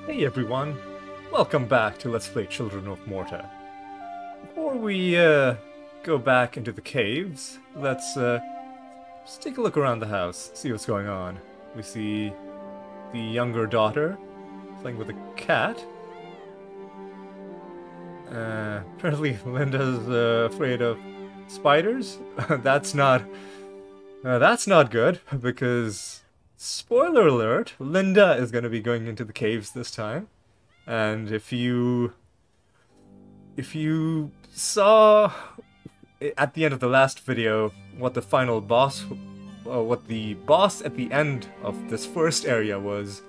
Hey everyone, welcome back to Let's Play Children of Morta. Before we go back into the caves, let's just take a look around the house, see what's going on. We see the younger daughter playing with a cat. Apparently Linda's afraid of spiders. That's not good, because spoiler alert, Linda is going to be going into the caves this time. And if you saw at the end of the last video what the final boss, what the boss at the end of this first area was,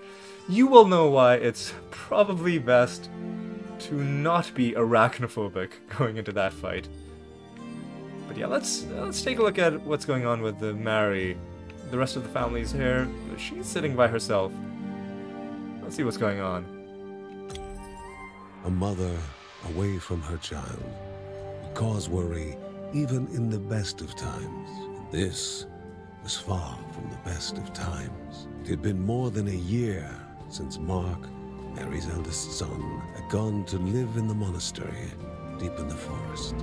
you will know why it's probably best to not be arachnophobic going into that fight. But yeah, let's take a look at what's going on with the Mary. The rest of the family's here. She's sitting by herself. Let's see what's going on. A mother away from her child would cause worry even in the best of times. This was far from the best of times. It had been more than a year since Mark, Mary's eldest son, had gone to live in the monastery deep in the forest.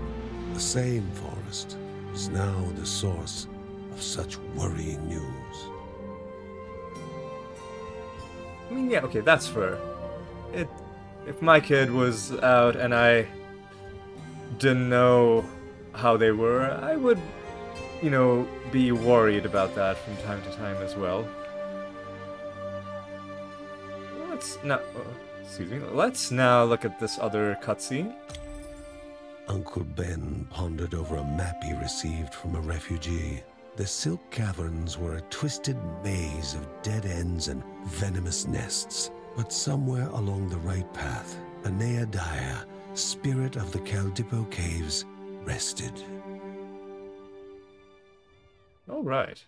The same forest was now the source of such worrying news. I mean, yeah, okay, that's fair. If my kid was out and I didn't know how they were, I would, you know, be worried about that from time to time as well. Let's now look at this other cutscene. Uncle Ben pondered over a map he received from a refugee. The Silk Caverns were a twisted maze of dead ends and venomous nests. But somewhere along the right path, Anahid, spirit of the Caldipo Caves, rested. Alright.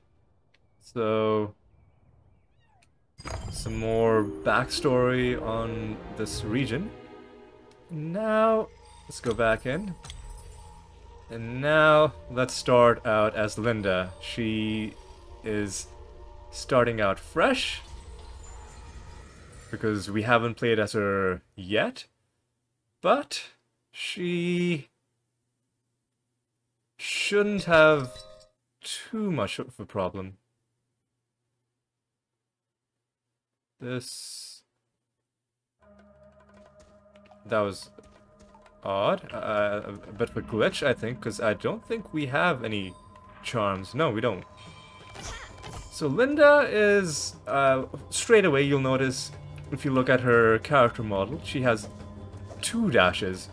So, some more backstory on this region. Now, let's go back in. And now, let's start out as Linda. She is starting out fresh, because we haven't played as her yet, but she shouldn't have too much of a problem. That was odd. A bit of a glitch, I think, because I don't think we have any charms. No, we don't. So Linda is, straight away you'll notice, if you look at her character model, she has 2 dashes,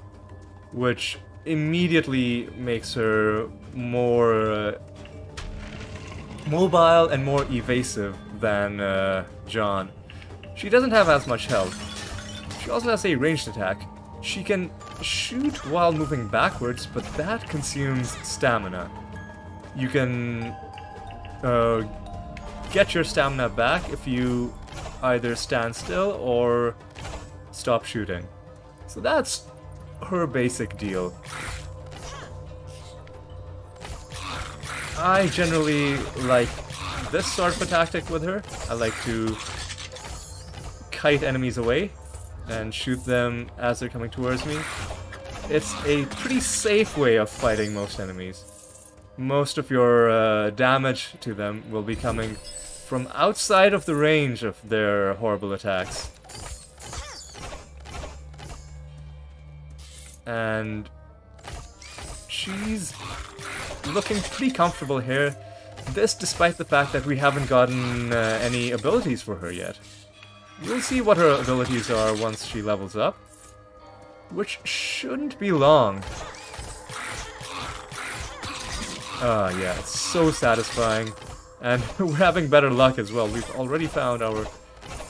which immediately makes her more mobile and more evasive than John. She doesn't have as much health. She also has a ranged attack. She can shoot while moving backwards, but that consumes stamina. You can get your stamina back if you either stand still or stop shooting. So that's her basic deal. I generally like this sort of a tactic with her. I like to kite enemies away and shoot them as they're coming towards me. It's a pretty safe way of fighting most enemies. Most of your damage to them will be coming from outside of the range of their horrible attacks. And she's looking pretty comfortable here. This despite the fact that we haven't gotten any abilities for her yet. We'll see what her abilities are once she levels up, which shouldn't be long. Yeah, it's so satisfying. And we're having better luck as well. We've already found our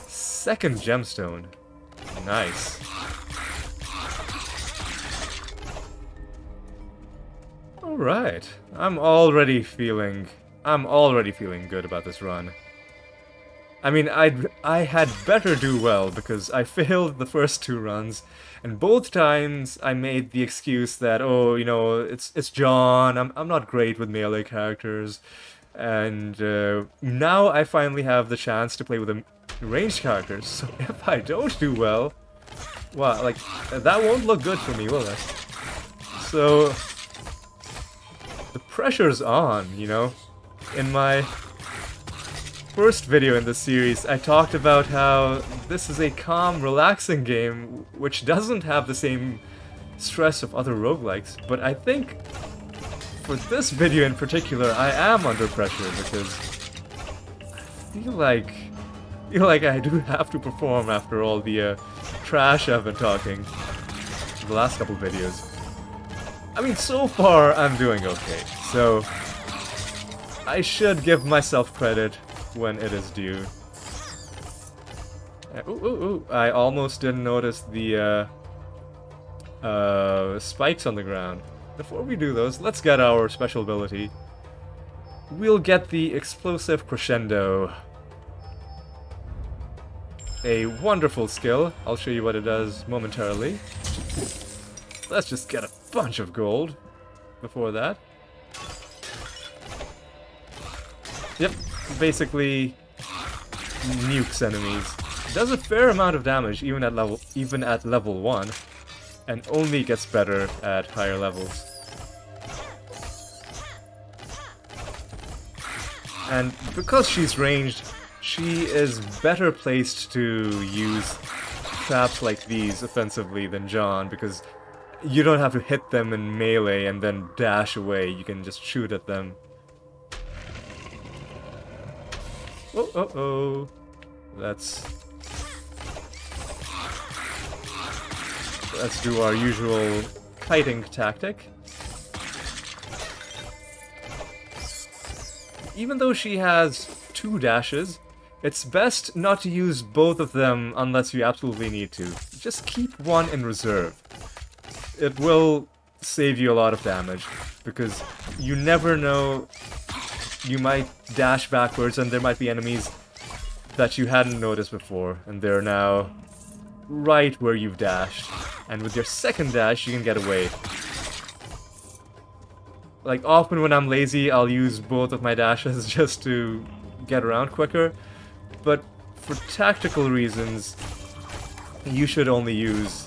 2nd gemstone. Nice. Alright. I'm already feeling good about this run. I mean, I had better do well, because I failed the first 2 runs, and both times I made the excuse that, oh, you know, it's John, I'm not great with melee characters. And now I finally have the chance to play with a ranged characters, so if I don't do well, well, like, that won't look good for me, will it? So, the pressure's on, you know? In my first video in this series, I talked about how this is a calm, relaxing game which doesn't have the same stress of other roguelikes, but I think for this video in particular, I am under pressure because I feel like I do have to perform after all the trash I've been talking the last couple videos. I mean, so far I'm doing okay, so I should give myself credit when it is due. I almost didn't notice the spikes on the ground. Before we do those, let's get our special ability. We'll get the Explosive Crescendo. A wonderful skill. I'll show you what it does momentarily. Let's just get a bunch of gold before that. Yep, basically nukes enemies. Does a fair amount of damage even at level 1, and only gets better at higher levels. And because she's ranged, she is better placed to use traps like these offensively than John, because you don't have to hit them in melee and then dash away, you can just shoot at them. Oh. Let's do our usual kiting tactic. Even though she has 2 dashes, it's best not to use both of them unless you absolutely need to. Just keep one in reserve. It will save you a lot of damage, because you never know, you might dash backwards and there might be enemies that you hadn't noticed before, and they're now right where you've dashed. And with your second dash, you can get away. Like, often when I'm lazy, I'll use both of my dashes just to get around quicker. But for tactical reasons, you should only use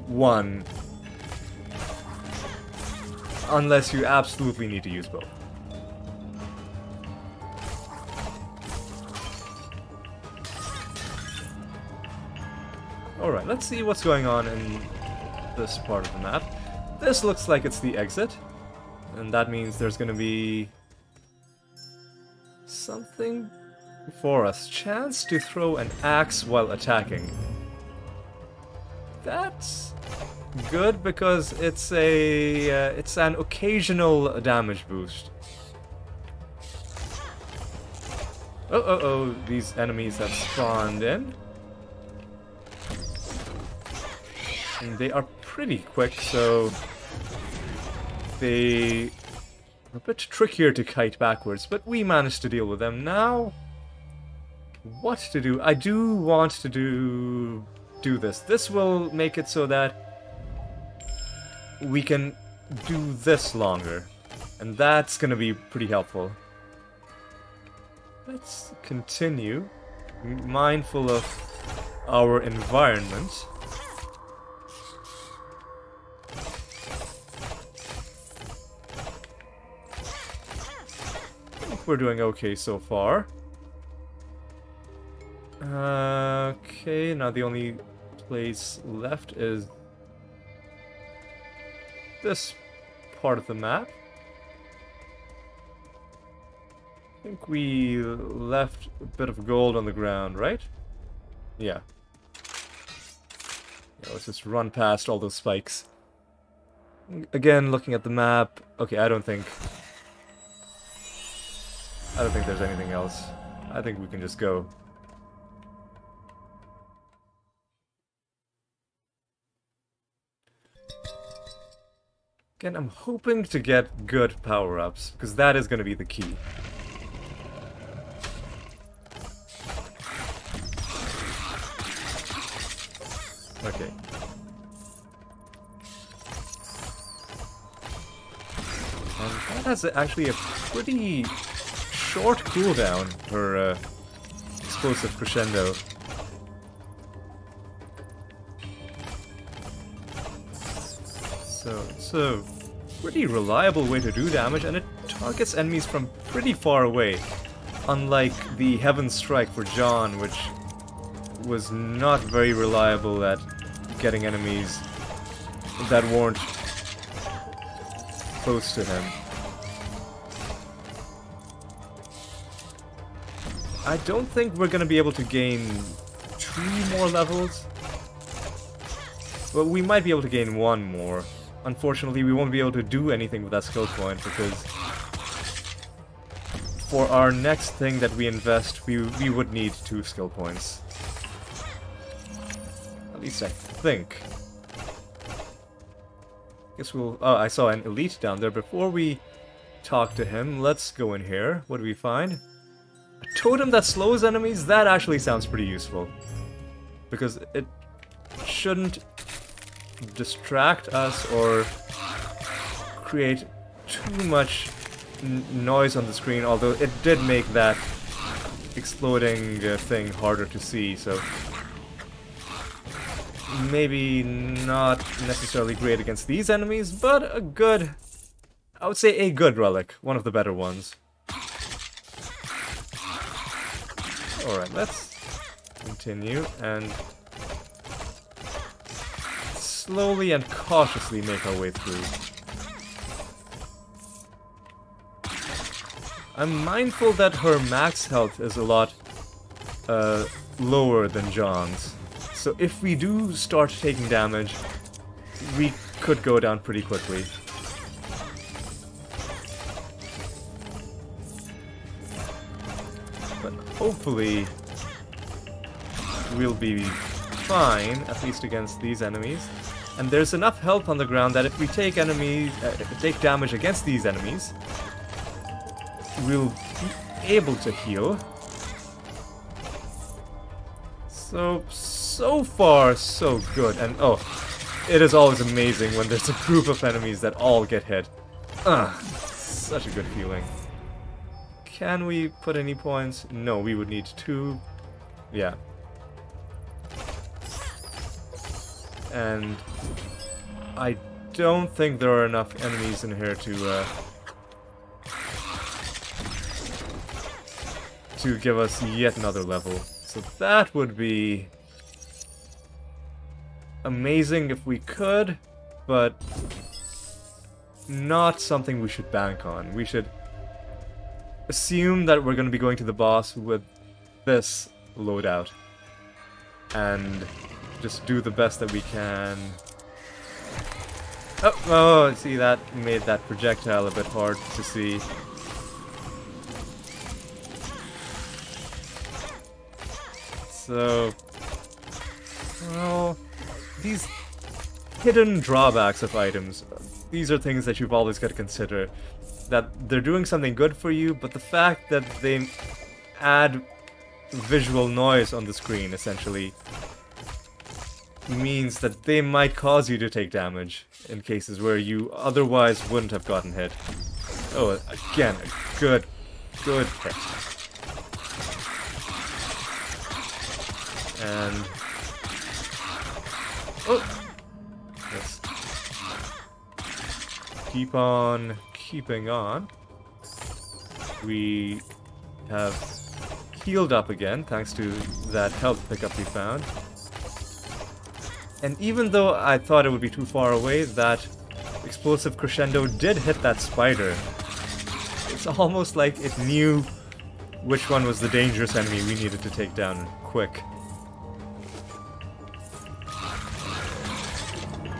one. Unless you absolutely need to use both. Alright, let's see what's going on in this part of the map. This looks like it's the exit, and that means there's gonna be something for us. Chance to throw an axe while attacking. That's good because it's an occasional damage boost. Oh, these enemies have spawned in. And they are pretty quick, so they are a bit trickier to kite backwards, but we managed to deal with them. Now, what to do? I do want to do this. This will make it so that we can do this longer, and that's gonna be pretty helpful. Let's continue, mindful of our environment. We're doing okay so far. Okay, now the only place left is this part of the map. I think we left a bit of gold on the ground, right? Yeah. Let's just run past all those spikes. Again, looking at the map. Okay, I don't think there's anything else. I think we can just go. Again, I'm hoping to get good power-ups, because that is going to be the key. Okay. And that has actually a pretty short cooldown for explosive crescendo. So it's a pretty reliable way to do damage, and it targets enemies from pretty far away. Unlike the Heaven Strike for John, which was not very reliable at getting enemies that weren't close to him. I don't think we're going to be able to gain 2 more levels. Well, we might be able to gain 1 more. Unfortunately, we won't be able to do anything with that skill point because for our next thing that we invest, we would need 2 skill points. At least I think. Guess we'll... Oh, I saw an elite down there. Before we talk to him, let's go in here. What do we find? A totem that slows enemies? That actually sounds pretty useful. Because it shouldn't distract us or create too much noise on the screen, although it did make that exploding thing harder to see, so maybe not necessarily great against these enemies, but a good, I would say a good relic, one of the better ones. Alright, let's continue and slowly and cautiously make our way through. I'm mindful that her max health is a lot lower than John's. So if we do start taking damage, we could go down pretty quickly. But hopefully we'll be fine, at least against these enemies. And there's enough health on the ground that if we take take damage against these enemies, we'll be able to heal. So far, so good. And oh, it is always amazing when there's a group of enemies that all get hit. Such a good feeling. Can we put any points? No, we would need 2. Yeah. And I don't think there are enough enemies in here to give us yet another level. So that would be amazing if we could, but not something we should bank on. We should assume that we're going to be going to the boss with this loadout and just do the best that we can. Oh, see, that made that projectile a bit hard to see. So, well, these hidden drawbacks of items, these are things that you've always got to consider. That they're doing something good for you, but the fact that they add visual noise on the screen, essentially, means that they might cause you to take damage in cases where you otherwise wouldn't have gotten hit. Oh, again, a good hit. And oh, let's keep on keeping on. We have healed up again thanks to that health pickup we found. And even though I thought it would be too far away, that explosive crescendo did hit that spider. It's almost like it knew which one was the dangerous enemy we needed to take down quick.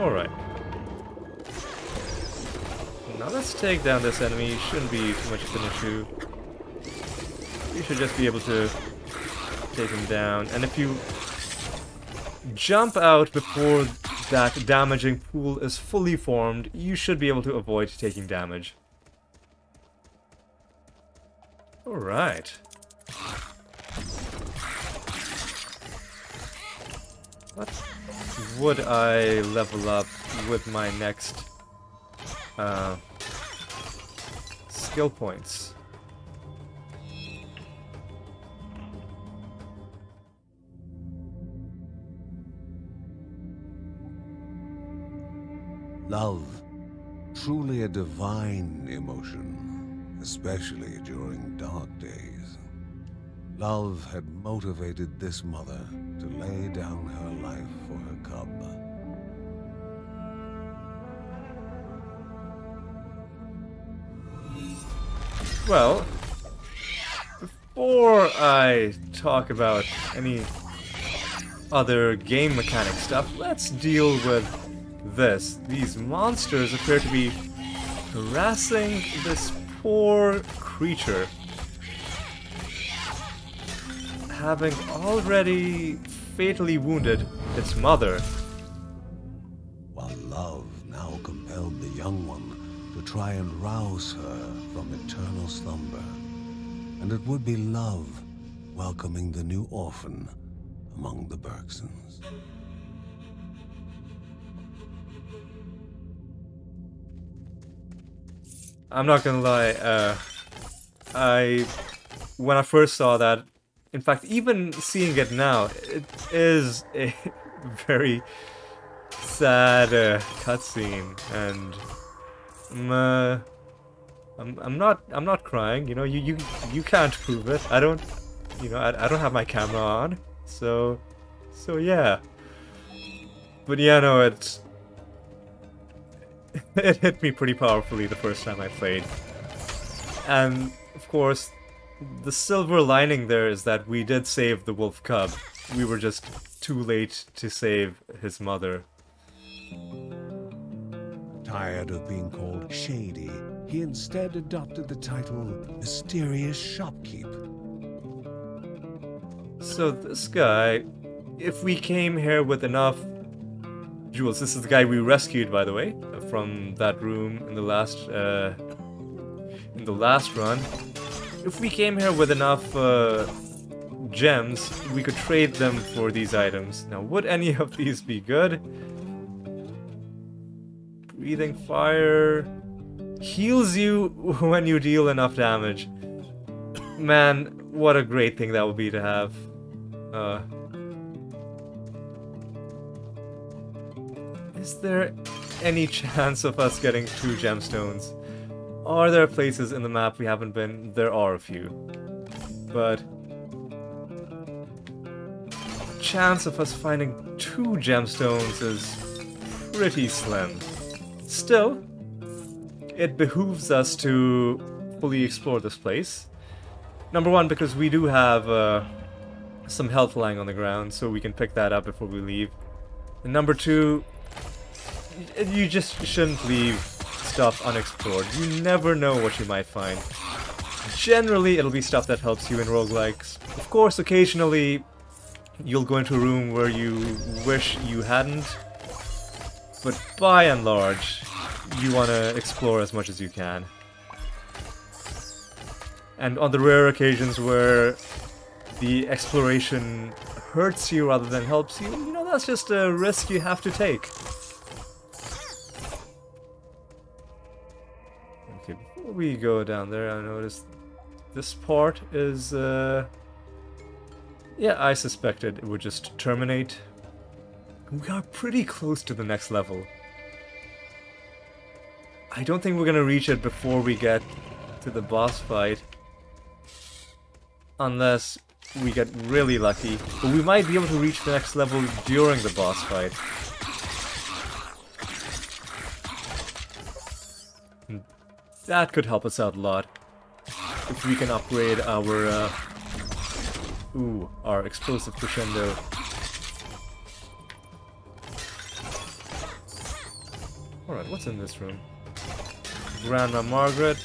Alright. Now let's take down this enemy. Shouldn't be too much of an issue. We should just be able to take him down. And if you jump out before that damaging pool is fully formed, you should be able to avoid taking damage. Alright. What would I level up with my next skill points? Love, truly a divine emotion, especially during dark days. Love had motivated this mother to lay down her life for her cub. Well, before I talk about any other game mechanic stuff, let's deal with this. These monsters appear to be harassing this poor creature, having already fatally wounded its mother. While love now compelled the young one to try and rouse her from eternal slumber. And it would be love welcoming the new orphan among the Bergsons. I'm not gonna lie, when I first saw that, in fact, even seeing it now, it is a very sad cutscene, and I'm not crying. You know, you can't prove it. I don't, you know, I don't have my camera on, so yeah. But yeah, no, it hit me pretty powerfully the first time I played, and of course, the silver lining there is that we did save the wolf cub. We were just too late to save his mother. Tired of being called shady, he instead adopted the title Mysterious Shopkeep. So this guy, if we came here with enough jewels, this is the guy we rescued, by the way, from that room in the last run. If we came here with enough gems, we could trade them for these items. Now, would any of these be good? Breathing fire heals you when you deal enough damage. Man, what a great thing that would be to have. Is there any chance of us getting 2 gemstones? Are there places in the map we haven't been? There are a few. But the chance of us finding 2 gemstones is pretty slim. Still, it behooves us to fully explore this place. Number one, because we do have some health lying on the ground, so we can pick that up before we leave. And number two, you just shouldn't leave stuff unexplored. You never know what you might find. Generally, it'll be stuff that helps you in roguelikes. Of course, occasionally, you'll go into a room where you wish you hadn't. But by and large, you want to explore as much as you can. And on the rare occasions where the exploration hurts you rather than helps you, you know, that's just a risk you have to take. Okay, before we go down there, I noticed this part is, yeah, I suspected it would just terminate. We are pretty close to the next level. I don't think we're gonna reach it before we get to the boss fight. Unless we get really lucky. But we might be able to reach the next level during the boss fight. And that could help us out a lot. If we can upgrade our, our explosive crescendo. Alright, what's in this room? Grandma Margaret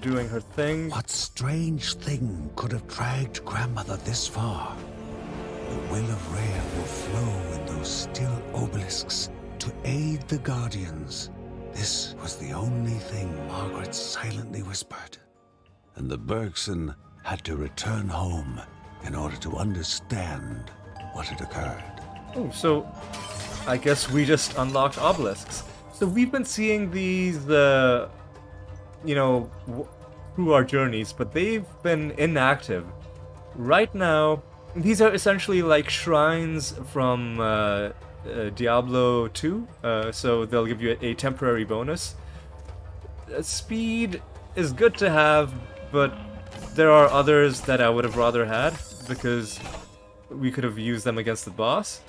doing her thing. What strange thing could have dragged Grandmother this far? The will of Rhea will flow in those still obelisks to aid the Guardians. This was the only thing Margaret silently whispered. And the Bergson had to return home in order to understand what had occurred. Oh, so I guess we just unlocked obelisks. So we've been seeing these, you know, through our journeys, but they've been inactive. Right now, These are essentially like shrines from Diablo 2, so they'll give you a temporary bonus. Speed is good to have, but there are others that I would have rather had, because we could have used them against the boss.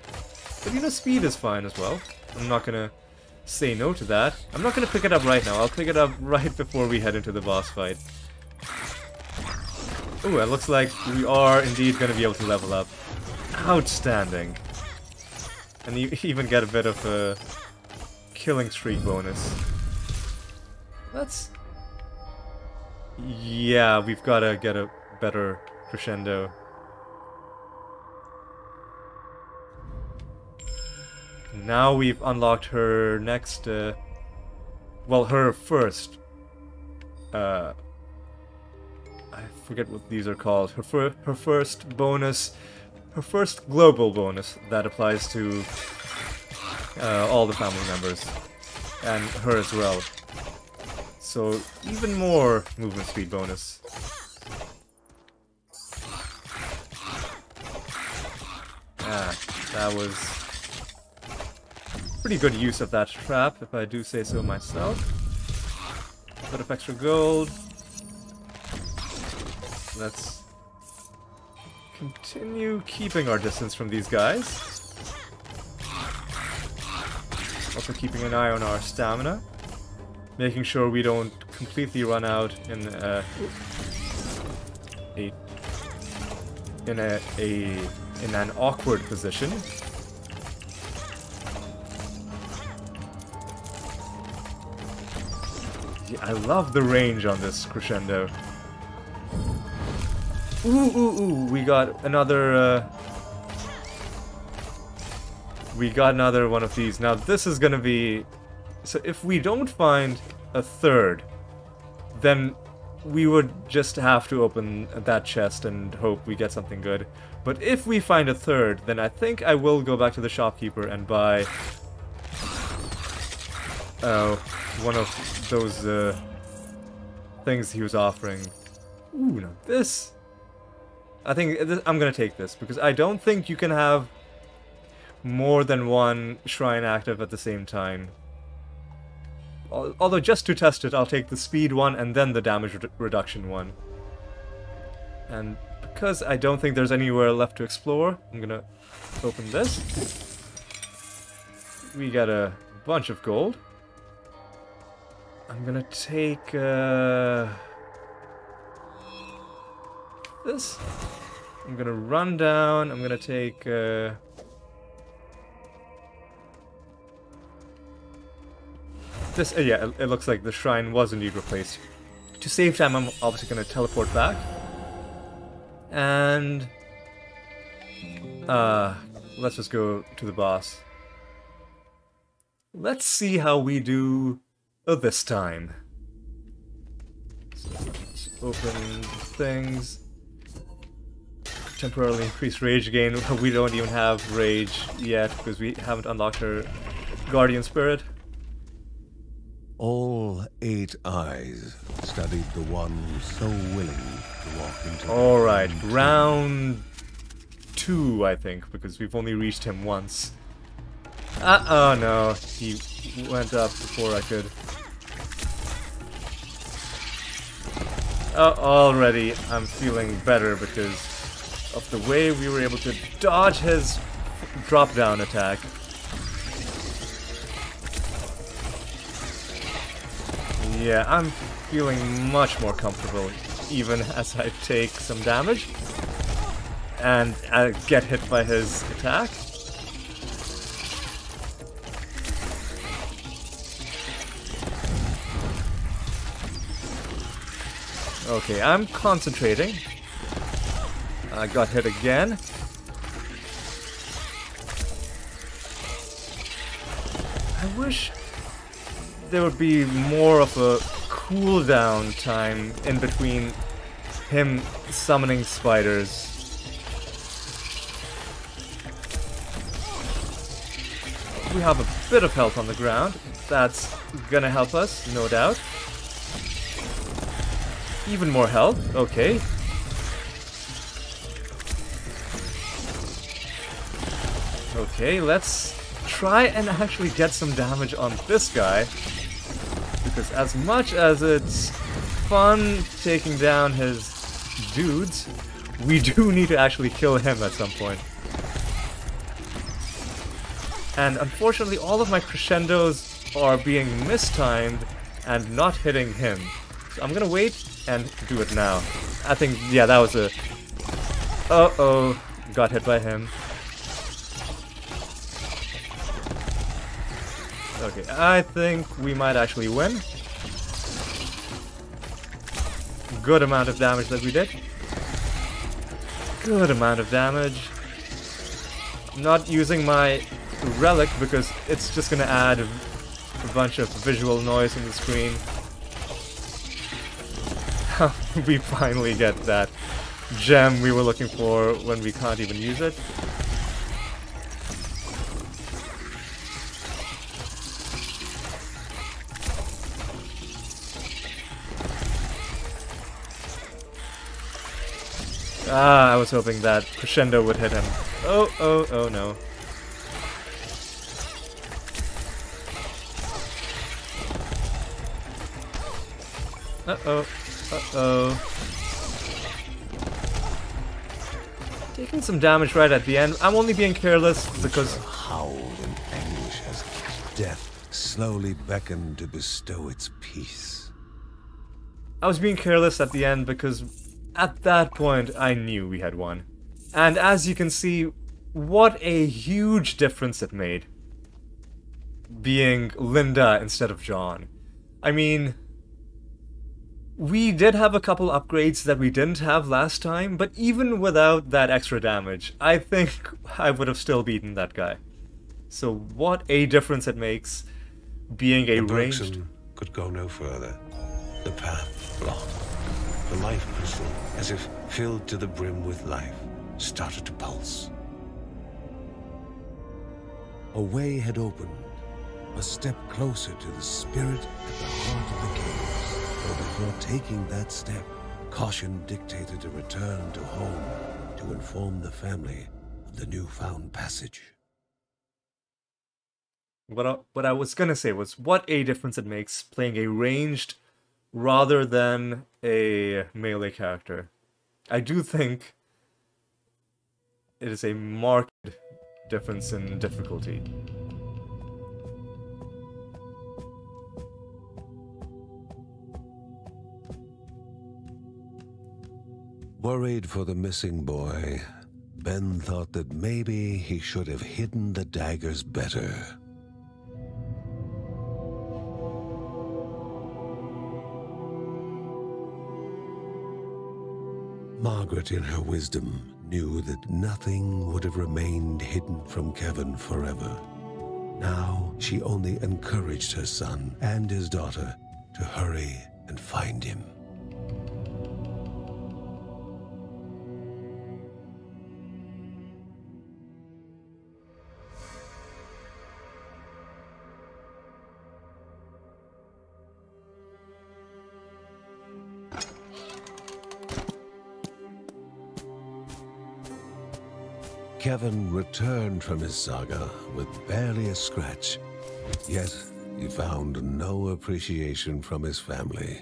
But you know, speed is fine as well. I'm not gonna say no to that. I'm not gonna pick it up right now, I'll pick it up right before we head into the boss fight. Ooh, it looks like we are indeed gonna be able to level up. Outstanding. And you even get a bit of a killing streak bonus. Let's... Yeah, we've gotta get a better crescendo. Now we've unlocked her next, well, her first, I forget what these are called. Her first bonus, her first global bonus that applies to all the family members, and her as well. So even more movement speed bonus. Ah, that was pretty good use of that trap, if I do say so myself. A bit of extra gold. Let's continue keeping our distance from these guys. Also keeping an eye on our stamina. Making sure we don't completely run out in an awkward position. Yeah, I love the range on this crescendo. Ooh, we got another one of these. Now this is gonna be... So if we don't find a third, then we would just have to open that chest and hope we get something good. But if we find a third, then I think I will go back to the shopkeeper and buy one of those things he was offering. Ooh, now this... I think I'm gonna take this, because I don't think you can have more than one shrine active at the same time. Although, just to test it, I'll take the speed one and then the damage reduction one. And because I don't think there's anywhere left to explore, I'm gonna open this. We got a bunch of gold. I'm gonna take this. I'm gonna run down. I'm gonna take this. Yeah, it looks like the shrine was indeed replaced. To save time, I'm obviously gonna teleport back. And let's just go to the boss. Let's see how we do this time. So let's open things. Temporarily increase rage gain. We don't even have rage yet because we haven't unlocked her guardian spirit. All 8 eyes studied the one so willing to walk into. Alright, round 2, I think, because we've only reached him once. Oh no, he went up before I could. Already I'm feeling better because of the way we were able to dodge his drop-down attack. Yeah, I'm feeling much more comfortable, even as I take some damage and I get hit by his attack. Okay, I'm concentrating. I got hit again. I wish there would be more of a cooldown time in between him summoning spiders. We have a bit of health on the ground. That's gonna help us, no doubt. Even more health, okay. Okay, let's try and actually get some damage on this guy. Because as much as it's fun taking down his dudes, we do need to actually kill him at some point. And unfortunately, all of my crescendos are being mistimed and not hitting him. So I'm gonna wait and do it now. I think, yeah, that was a... Uh-oh. Got hit by him. Okay, I think we might actually win. Good amount of damage that we did. Good amount of damage. Not using my relic because it's just gonna add a bunch of visual noise on the screen. We finally get that gem we were looking for when we can't even use it. Ah, I was hoping that crescendo would hit him. Oh no. Uh-oh. Taking some damage right at the end. I'm only being careless because... howled in anguish as death slowly beckoned to bestow its peace. I was being careless at the end because at that point I knew we had won. And as you can see, what a huge difference it made. Being Linda instead of John. I mean... we did have a couple upgrades that we didn't have last time, but even without that extra damage, I think I would have still beaten that guy. So what a difference it makes being a ranged... Bergson could go no further. The path blocked. The life crystal, as if filled to the brim with life, started to pulse. A way had opened, a step closer to the spirit at the heart of the caves. But before taking that step, caution dictated a return to home to inform the family of the newfound passage. What I was gonna say was, what a difference it makes playing a ranged rather than a melee character. I do think it is a marked difference in difficulty. Worried for the missing boy, Ben thought that maybe he should have hidden the daggers better. Margaret, in her wisdom, knew that nothing would have remained hidden from Kevin forever. Now, she only encouraged her son and his daughter to hurry and find him. Kevin returned from his saga with barely a scratch, yet he found no appreciation from his family,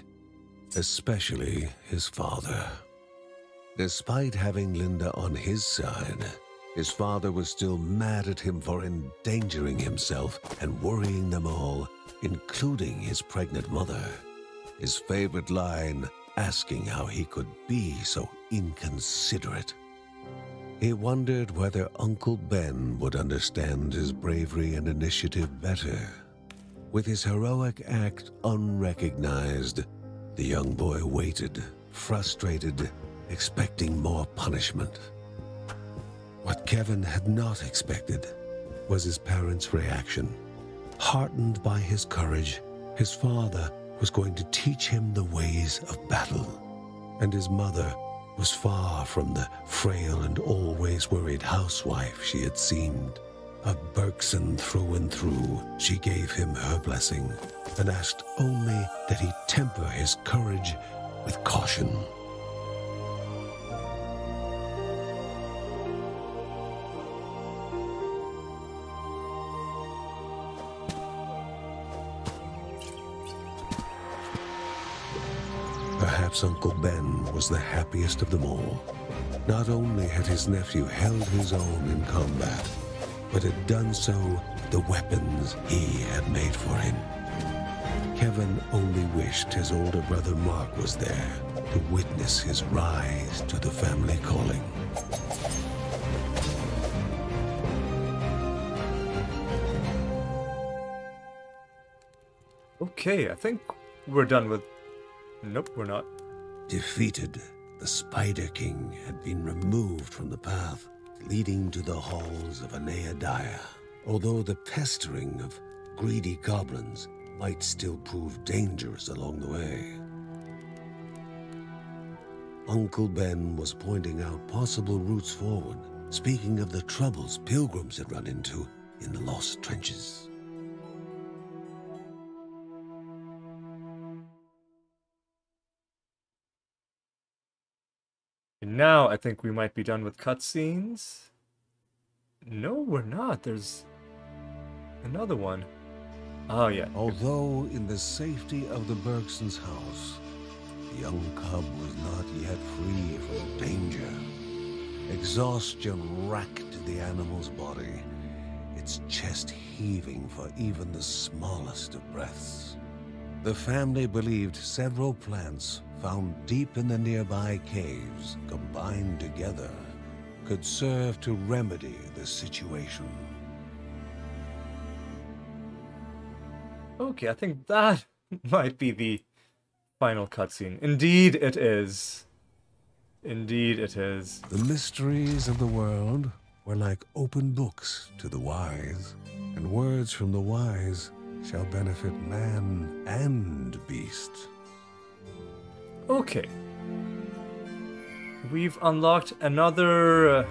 especially his father. Despite having Linda on his side, his father was still mad at him for endangering himself and worrying them all, including his pregnant mother. His favorite line, asking how he could be so inconsiderate. He wondered whether Uncle Ben would understand his bravery and initiative better. With his heroic act unrecognized, the young boy waited, frustrated, expecting more punishment. What Kevin had not expected was his parents' reaction. Heartened by his courage, his father was going to teach him the ways of battle, and his mother was far from the frail and always worried housewife she had seemed. A Bergson through and through, she gave him her blessing and asked only that he temper his courage with caution. Perhaps Uncle Ben was the happiest of them all. Not only had his nephew held his own in combat, but had done so with the weapons he had made for him. Kevin only wished his older brother Mark was there to witness his rise to the family calling. Okay, I think we're done with... Nope, we're not. Defeated, the Spider King had been removed from the path leading to the halls of Anahid, although the pestering of greedy goblins might still prove dangerous along the way. Uncle Ben was pointing out possible routes forward, speaking of the troubles pilgrims had run into in the Lost Trenches. And now I think we might be done with cutscenes. No, we're not. There's another one. Oh, yeah. Although in the safety of the Bergsons' house, the young cub was not yet free from danger. Exhaustion racked the animal's body, its chest heaving for even the smallest of breaths. The family believed several plants found deep in the nearby caves, combined together, could serve to remedy the situation. Okay, I think that might be the final cutscene. Indeed it is. Indeed it is. The mysteries of the world were like open books to the wise, and words from the wise shall benefit man and beast. Okay. We've unlocked another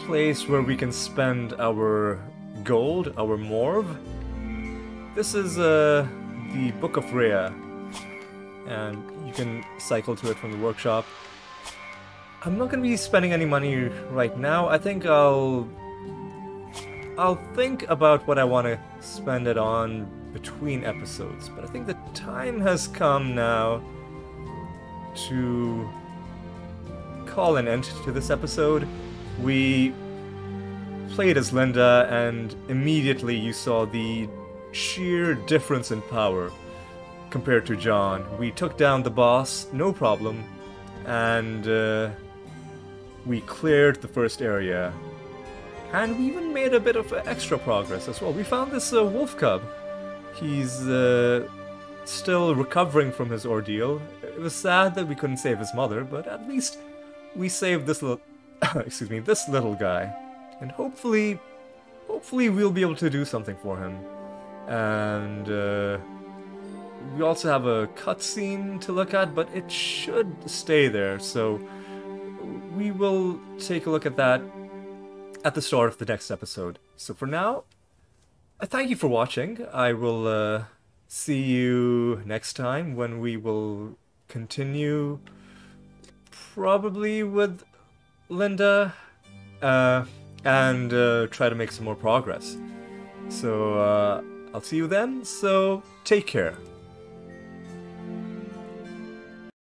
place where we can spend our gold, our morve. This is the Book of Rhea, and you can cycle to it from the workshop. I'm not going to be spending any money right now. I think I'll think about what I want to spend it on between episodes, but I think the time has come now to call an end to this episode. We played as Linda, and immediately you saw the sheer difference in power compared to John. We took down the boss, no problem, and we cleared the first area. And we even made a bit of extra progress as well. We found this wolf cub. He's still recovering from his ordeal. It was sad that we couldn't save his mother, but at least we saved this little, excuse me, this little guy. And hopefully we'll be able to do something for him. And we also have a cutscene to look at, but it should stay there, so we will take a look at that at the start of the next episode. So for now, I thank you for watching. I will see you next time when we will continue probably with Linda and try to make some more progress. So I'll see you then, so take care.